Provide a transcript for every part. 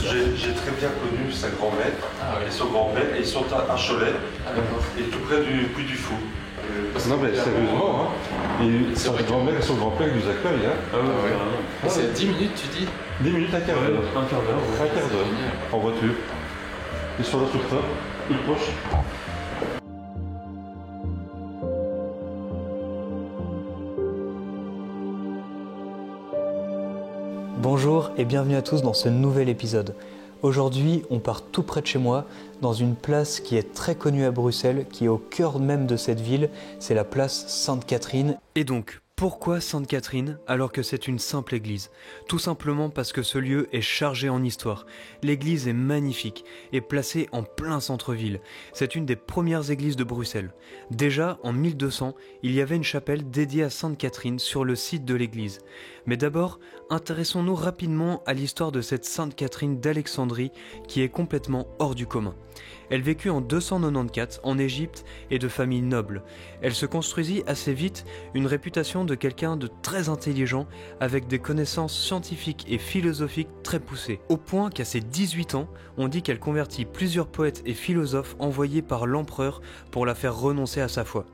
j'ai très bien connu sa grand-mère et son grand-père, et ils sont à Cholet, et tout près du Puy du Fou. Non mais sérieusement, hein. Et sa grand-mère et son grand-père nous accueillent. Hein. Ah ouais, ouais. C'est à 10 minutes, tu dis 10 minutes, un quart d'heure. Un quart d'heure, ouais. Un quart d'heure, en voiture. Ils sont là tout près, tout proche. Bonjour et bienvenue à tous dans ce nouvel épisode. Aujourd'hui, on part tout près de chez moi, dans une place qui est très connue à Bruxelles, qui est au cœur même de cette ville, c'est la place Sainte-Catherine. Et donc, pourquoi Sainte-Catherine alors que c'est une simple église? Tout simplement parce que ce lieu est chargé en histoire. L'église est magnifique et placée en plein centre-ville. C'est une des premières églises de Bruxelles. Déjà, en 1200, il y avait une chapelle dédiée à Sainte-Catherine sur le site de l'église. Mais d'abord, intéressons-nous rapidement à l'histoire de cette Sainte-Catherine d'Alexandrie qui est complètement hors du commun. Elle vécut en 294 en Égypte et de famille noble. Elle se construisit assez vite une réputation de quelqu'un de très intelligent avec des connaissances scientifiques et philosophiques très poussées. Au point qu'à ses 18 ans, on dit qu'elle convertit plusieurs poètes et philosophes envoyés par l'empereur pour la faire renoncer à sa foi.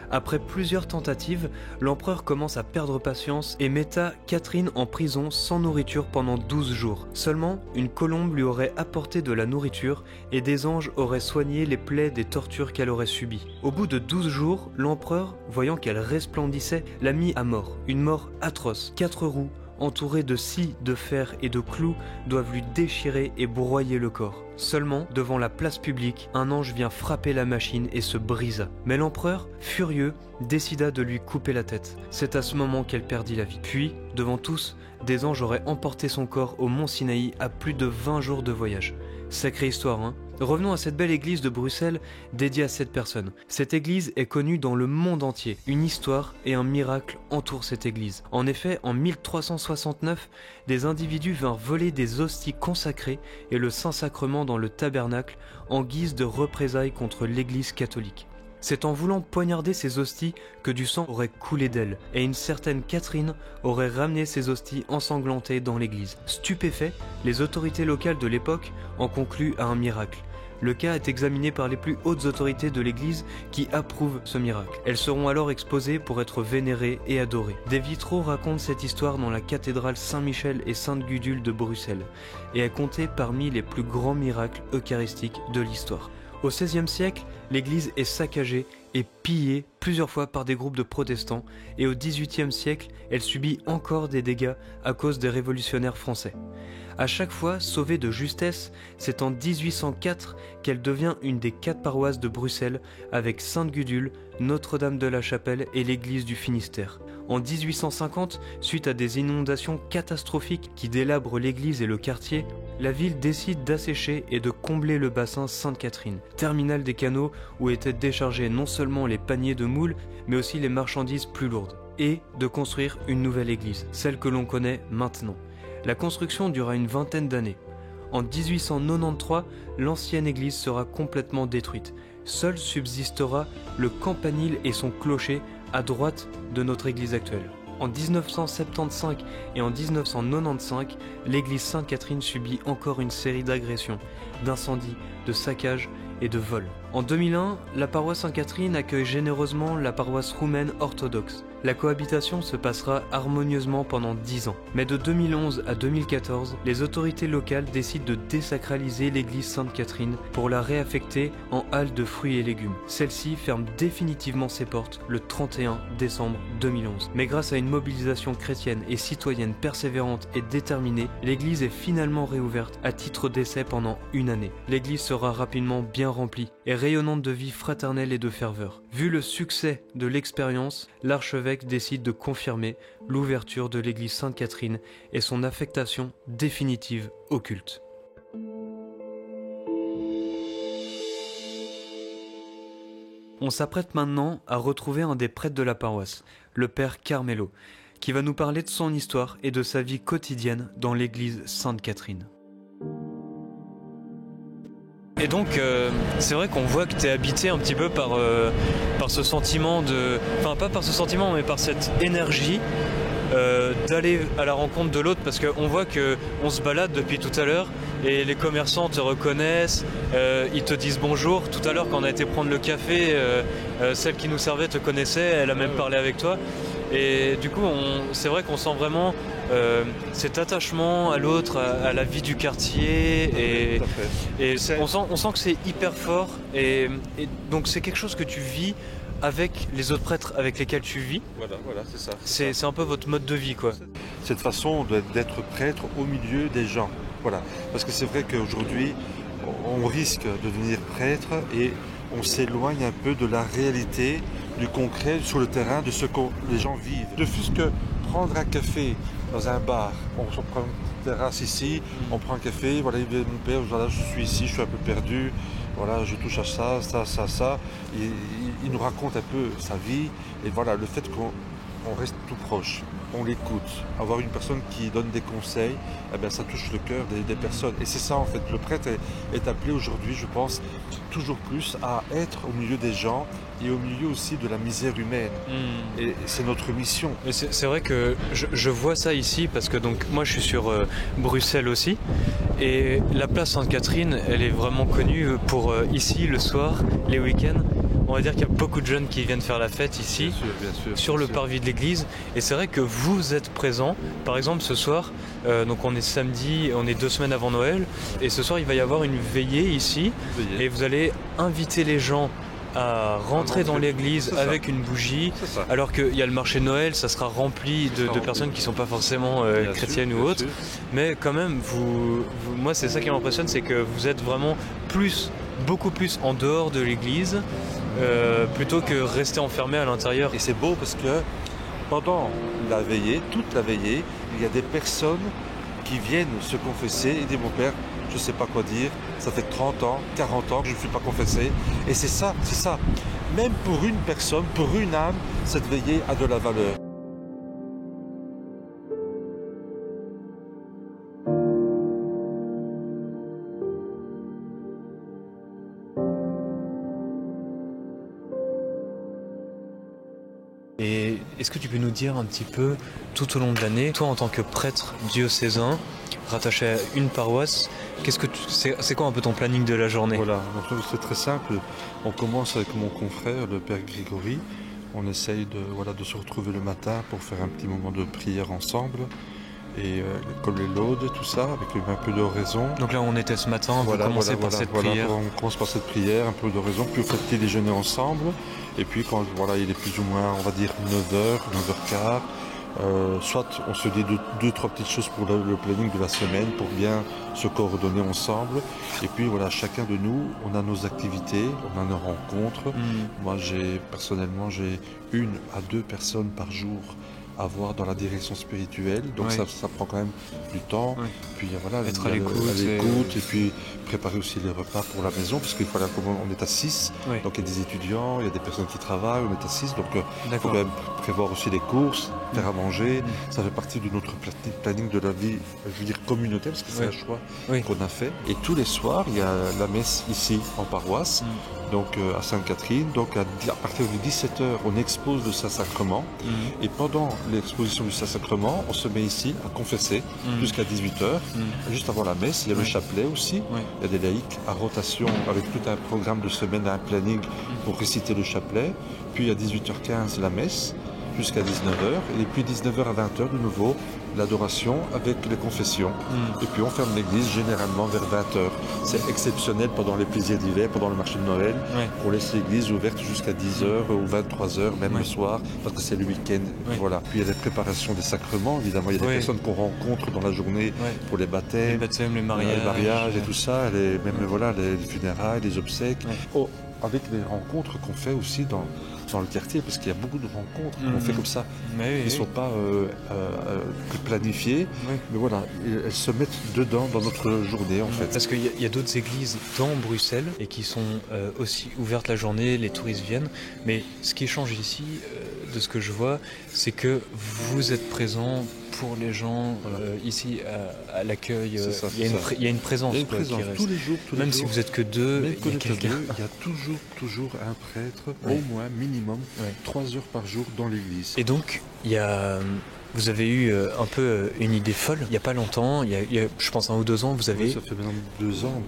Après plusieurs tentatives, l'empereur commence à perdre patience et metta Catherine en prison sans nourriture pendant 12 jours. Seulement, une colombe lui aurait apporté de la nourriture et des anges auraient soigné les plaies des tortures qu'elle aurait subies. Au bout de 12 jours, l'empereur, voyant qu'elle resplendissait, l'a mis à mort. Une mort atroce. 4 roues, entourées de scies, de fer et de clous, doivent lui déchirer et broyer le corps. Seulement, devant la place publique, un ange vient frapper la machine et se brisa. Mais l'empereur, furieux, décida de lui couper la tête. C'est à ce moment qu'elle perdit la vie. Puis, devant tous, des anges auraient emporté son corps au mont Sinaï à plus de 20 jours de voyage. Sacrée histoire, hein? Revenons à cette belle église de Bruxelles dédiée à cette personne. Cette église est connue dans le monde entier. Une histoire et un miracle entourent cette église. En effet, en 1369, des individus vinrent voler des hosties consacrées et le Saint-Sacrement dans le tabernacle en guise de représailles contre l'église catholique. C'est en voulant poignarder ces hosties que du sang aurait coulé d'elle, et une certaine Catherine aurait ramené ces hosties ensanglantées dans l'église. Stupéfaits, les autorités locales de l'époque en concluent à un miracle. Le cas est examiné par les plus hautes autorités de l'église qui approuvent ce miracle. Elles seront alors exposées pour être vénérées et adorées. Des vitraux racontent cette histoire dans la cathédrale Saint-Michel et Sainte-Gudule de Bruxelles, et est comptée parmi les plus grands miracles eucharistiques de l'histoire. Au XVIe siècle, l'église est saccagée et pillée plusieurs fois par des groupes de protestants, et au XVIIIe siècle, elle subit encore des dégâts à cause des révolutionnaires français. À chaque fois sauvée de justesse, c'est en 1804 qu'elle devient une des 4 paroisses de Bruxelles avec Sainte-Gudule, Notre-Dame de la Chapelle et l'église du Finistère. En 1850, suite à des inondations catastrophiques qui délabrent l'église et le quartier, la ville décide d'assécher et de combler le bassin Sainte-Catherine, terminal des canaux où étaient déchargés non seulement les paniers de moules, mais aussi les marchandises plus lourdes, et de construire une nouvelle église, celle que l'on connaît maintenant. La construction dura une vingtaine d'années. En 1893, l'ancienne église sera complètement détruite. Seul subsistera le campanile et son clocher à droite de notre église actuelle. En 1975 et en 1995, l'église Sainte-Catherine subit encore une série d'agressions, d'incendies, de saccages et de vols. En 2001, la paroisse Sainte-Catherine accueille généreusement la paroisse roumaine orthodoxe. La cohabitation se passera harmonieusement pendant 10 ans. Mais de 2011 à 2014, les autorités locales décident de désacraliser l'église Sainte-Catherine pour la réaffecter en halle de fruits et légumes. Celle-ci ferme définitivement ses portes le 31 décembre 2011. Mais grâce à une mobilisation chrétienne et citoyenne persévérante et déterminée, l'église est finalement réouverte à titre d'essai pendant une année. L'église sera rapidement bien remplie et rayonnante de vie fraternelle et de ferveur. Vu le succès de l'expérience, l'archevêque décide de confirmer l'ouverture de l'église Sainte-Catherine et son affectation définitive au culte. On s'apprête maintenant à retrouver un des prêtres de la paroisse, le père Carmelo, qui va nous parler de son histoire et de sa vie quotidienne dans l'église Sainte-Catherine. Et donc, c'est vrai qu'on voit que tu es habité un petit peu par ce sentiment de... Enfin, pas par ce sentiment, mais par cette énergie d'aller à la rencontre de l'autre, parce qu'on voit qu'on se balade depuis tout à l'heure et les commerçants te reconnaissent, ils te disent bonjour. Tout à l'heure quand on a été prendre le café, celle qui nous servait te connaissait, elle a même parlé avec toi. Et du coup, c'est vrai qu'on sent vraiment cet attachement à l'autre, à la vie du quartier. Et on sent que c'est hyper fort. Et donc c'est quelque chose que tu vis avec les autres prêtres avec lesquels tu vis. Voilà, c'est ça. C'est un peu votre mode de vie, quoi. Cette façon d'être prêtre au milieu des gens. Voilà. Parce que c'est vrai qu'aujourd'hui, on risque de devenir prêtre et on s'éloigne un peu de la réalité, du concret sur le terrain, de ce que les gens vivent. De plus que prendre un café dans un bar, on se prend une terrasse ici, on prend un café, voilà, il vient mon père, voilà, je suis ici, je suis un peu perdu, voilà, je touche à ça. Il nous raconte un peu sa vie, et voilà, le fait qu'on reste tout proche, on l'écoute, avoir une personne qui donne des conseils, eh bien, ça touche le cœur des personnes. Et c'est ça en fait, le prêtre est appelé aujourd'hui, je pense, toujours plus à être au milieu des gens et au milieu aussi de la misère humaine. Et c'est notre mission. Mais c'est vrai que je vois ça ici, parce que donc moi je suis sur Bruxelles aussi, et la place Sainte-Catherine, elle est vraiment connue pour ici le soir, les week-ends. On va dire qu'il y a beaucoup de jeunes qui viennent faire la fête ici, bien sûr, sur le parvis de l'église. Et c'est vrai que vous êtes présents. Par exemple, ce soir, donc on est samedi, on est 2 semaines avant Noël. Et ce soir, il va y avoir une veillée ici. Et vous allez inviter les gens à rentrer dans l'église avec une bougie. Alors qu'il y a le marché de Noël, ça sera rempli de personnes qui ne sont pas forcément chrétiennes ou autres. Mais quand même, moi, c'est ça qui m'impressionne, c'est que vous êtes vraiment beaucoup plus en dehors de l'église. Plutôt que rester enfermé à l'intérieur. Et c'est beau parce que pendant la veillée, toute la veillée, il y a des personnes qui viennent se confesser et disent mon père, je ne sais pas quoi dire, ça fait 30 ans, 40 ans que je ne suis pas confessé. Et c'est ça. Même pour une personne, pour une âme, cette veillée a de la valeur. Et est-ce que tu peux nous dire un petit peu, tout au long de l'année, toi en tant que prêtre diocésain, rattaché à une paroisse, c'est quoi un peu ton planning de la journée? Voilà, donc c'est très simple. On commence avec mon confrère, le père Grégory. On essaye de se retrouver le matin pour faire un petit moment de prière ensemble. Et comme les laudes, tout ça, avec un peu d'oraison. Donc là on était ce matin, vous commencez par cette prière. On commence par cette prière, un peu d'oraison, puis vous faites petit déjeuner ensemble. Et puis quand il est plus ou moins, on va dire 9h, 9h15, soit on se dit deux, trois petites choses pour le planning de la semaine, pour bien se coordonner ensemble. Et puis voilà, chacun de nous, on a nos activités, on a nos rencontres. Moi personnellement, j'ai 1 à 2 personnes par jour à voir dans la direction spirituelle, donc ça prend quand même du temps. Puis voilà, être à l'écoute, et puis préparer aussi les repas pour la maison, parce qu'il faut on est à 6, donc il y a des étudiants, il y a des personnes qui travaillent, on est à 6, donc il faut quand même prévoir aussi les courses, faire à manger. Ça fait partie de notre planning de la vie, je veux dire communautaire, parce que c'est un choix qu'on a fait. Et tous les soirs, il y a la messe ici en paroisse, donc à Sainte-Catherine. Donc à partir de 17h, on expose le Saint-Sacrement. Et pendant l'exposition du Saint-Sacrement, on se met ici à confesser jusqu'à 18h. Juste avant la messe, il y a le chapelet aussi. Il y a des laïcs à rotation avec tout un programme de semaine, un planning pour réciter le chapelet. Puis à 18h15, la messe jusqu'à 19h. Et puis 19h à 20h, de nouveau, l'adoration avec les confessions. Et puis on ferme l'église généralement vers 20h. C'est exceptionnel pendant les plaisirs d'hiver, pendant le marché de Noël. On laisse l'église ouverte jusqu'à 10h ou 23h, même le soir, parce que c'est le week-end. Voilà. Puis il y a les préparations des sacrements, évidemment. Il y a des personnes qu'on rencontre dans la journée pour les baptêmes, les mariages, et tout ça, les funérailles, les obsèques. Avec les rencontres qu'on fait aussi dans le quartier, parce qu'il y a beaucoup de rencontres qu'on fait comme ça, qui ne sont pas planifiées, mais voilà, elles se mettent dedans dans notre journée en fait. Parce qu'il y a d'autres églises dans Bruxelles et qui sont aussi ouvertes la journée, les touristes viennent, mais ce qui change ici, de ce que je vois, c'est que vous êtes présents pour les gens ici à l'accueil. Il y a une présence. Il y a une présence tous les jours. Même si vous êtes que deux, il y a quelqu'un. Il y a toujours un prêtre, au moins minimum 3 heures par jour dans l'église. Et donc, il y a Vous avez eu un peu une idée folle il n'y a pas longtemps, il y a, je pense 1 ou 2 ans, vous avez... Oui, ça fait maintenant 2 ans,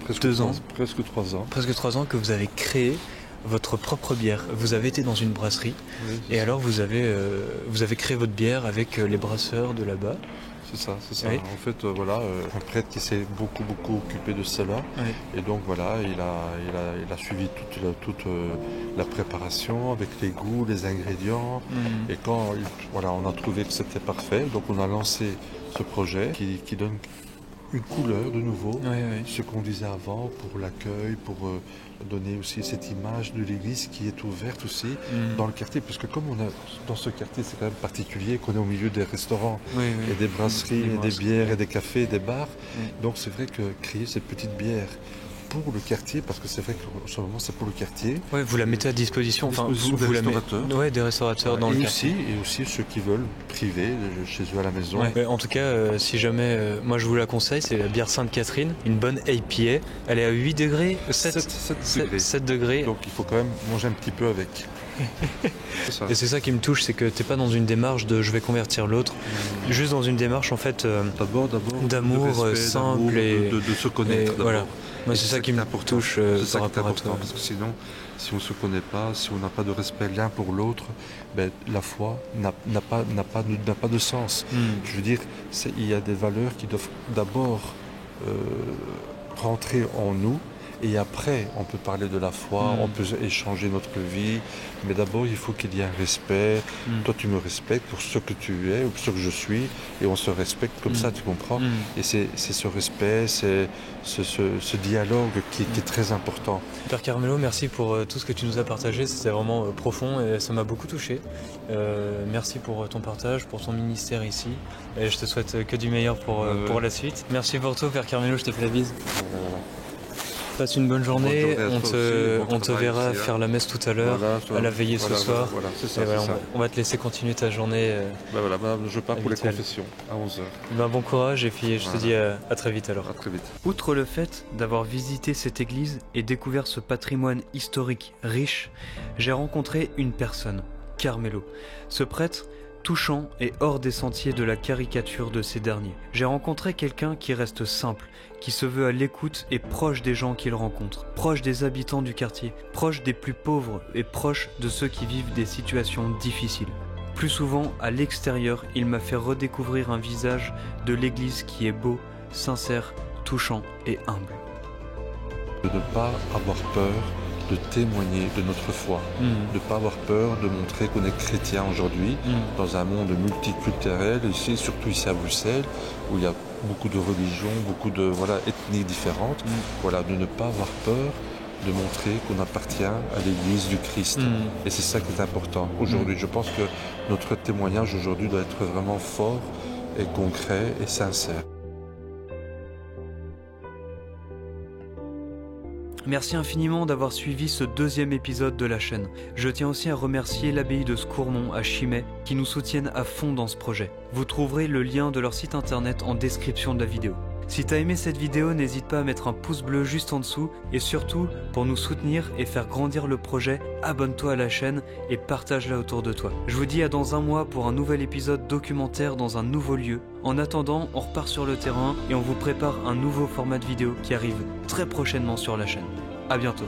presque 3 ans. Presque 3 ans que vous avez créé votre propre bière. Vous avez été dans une brasserie et alors vous avez créé votre bière avec les brasseurs de là-bas. C'est ça. Oui. En fait, un prêtre qui s'est beaucoup occupé de cela. Oui. Et donc voilà, il a suivi toute la préparation avec les goûts, les ingrédients. Et quand on a trouvé que c'était parfait, donc on a lancé ce projet qui donne une couleur de nouveau, ce qu'on disait avant pour l'accueil, pour donner aussi cette image de l'église qui est ouverte aussi dans le quartier, parce que comme on a dans ce quartier, c'est quand même particulier qu'on est au milieu des restaurants et des brasseries, et des bières et des cafés, et des bars, donc c'est vrai que créer cette petite bière pour le quartier, parce que c'est vrai que ce moment c'est pour le quartier. Oui, vous la mettez à disposition, des restaurateurs. Des restaurateurs dans le quartier. Et aussi ceux qui veulent priver chez eux à la maison. En tout cas, si jamais, moi je vous la conseille, c'est la bière Sainte-Catherine, une bonne IPA. Elle est à 8 degrés, 7 degrés. Donc il faut quand même manger un petit peu avec. Et c'est ça qui me touche, c'est que t'es pas dans une démarche de je vais convertir l'autre, juste dans une démarche en fait d'amour simple et de se connaître. Voilà. Moi, c'est ça qui me touche par rapport à toi. Parce que sinon, si on ne se connaît pas, si on n'a pas de respect l'un pour l'autre, la foi n'a pas de sens. Je veux dire, il y a des valeurs qui doivent d'abord rentrer en nous. Et après, on peut parler de la foi, on peut échanger notre vie, mais d'abord, il faut qu'il y ait un respect. Toi, tu me respectes pour ce que tu es ou pour ce que je suis, et on se respecte comme ça, tu comprends. Et c'est ce respect, c'est ce dialogue qui est très important. Père Carmelo, merci pour tout ce que tu nous as partagé, c'était vraiment profond et ça m'a beaucoup touché. Merci pour ton partage, pour ton ministère ici, et je te souhaite que du meilleur pour la suite. Merci pour tout, Père Carmelo, je te fais la bise. Passe une bonne journée, on te verra faire la messe tout à l'heure, à la veillée ce soir. C'est ça, on va te laisser continuer ta journée. Je pars pour les confessions à 11h. Bon courage et puis je te dis à très vite alors. À très vite. Outre le fait d'avoir visité cette église et découvert ce patrimoine historique riche, j'ai rencontré une personne, Carmelo. Ce prêtre touchant et hors des sentiers de la caricature de ces derniers. J'ai rencontré quelqu'un qui reste simple, qui se veut à l'écoute et proche des gens qu'il rencontre, proche des habitants du quartier, proche des plus pauvres et proche de ceux qui vivent des situations difficiles. Plus souvent, à l'extérieur, il m'a fait redécouvrir un visage de l'église qui est beau, sincère, touchant et humble. De ne pas avoir peur de témoigner de notre foi, de ne pas avoir peur de montrer qu'on est chrétien aujourd'hui, dans un monde multiculturel, ici, surtout ici à Bruxelles, où il y a beaucoup de religions, beaucoup de ethnies différentes, de ne pas avoir peur de montrer qu'on appartient à l'église du Christ. Et c'est ça qui est important aujourd'hui. Je pense que notre témoignage aujourd'hui doit être vraiment fort et concret et sincère. Merci infiniment d'avoir suivi ce 2e épisode de la chaîne. Je tiens aussi à remercier l'abbaye de Scournon à Chimay qui nous soutiennent à fond dans ce projet. Vous trouverez le lien de leur site internet en description de la vidéo. Si t'as aimé cette vidéo, n'hésite pas à mettre un pouce bleu juste en dessous et surtout, pour nous soutenir et faire grandir le projet, abonne-toi à la chaîne et partage-la autour de toi. Je vous dis à dans un mois pour un nouvel épisode documentaire dans un nouveau lieu. En attendant, on repart sur le terrain et on vous prépare un nouveau format de vidéo qui arrive très prochainement sur la chaîne. À bientôt.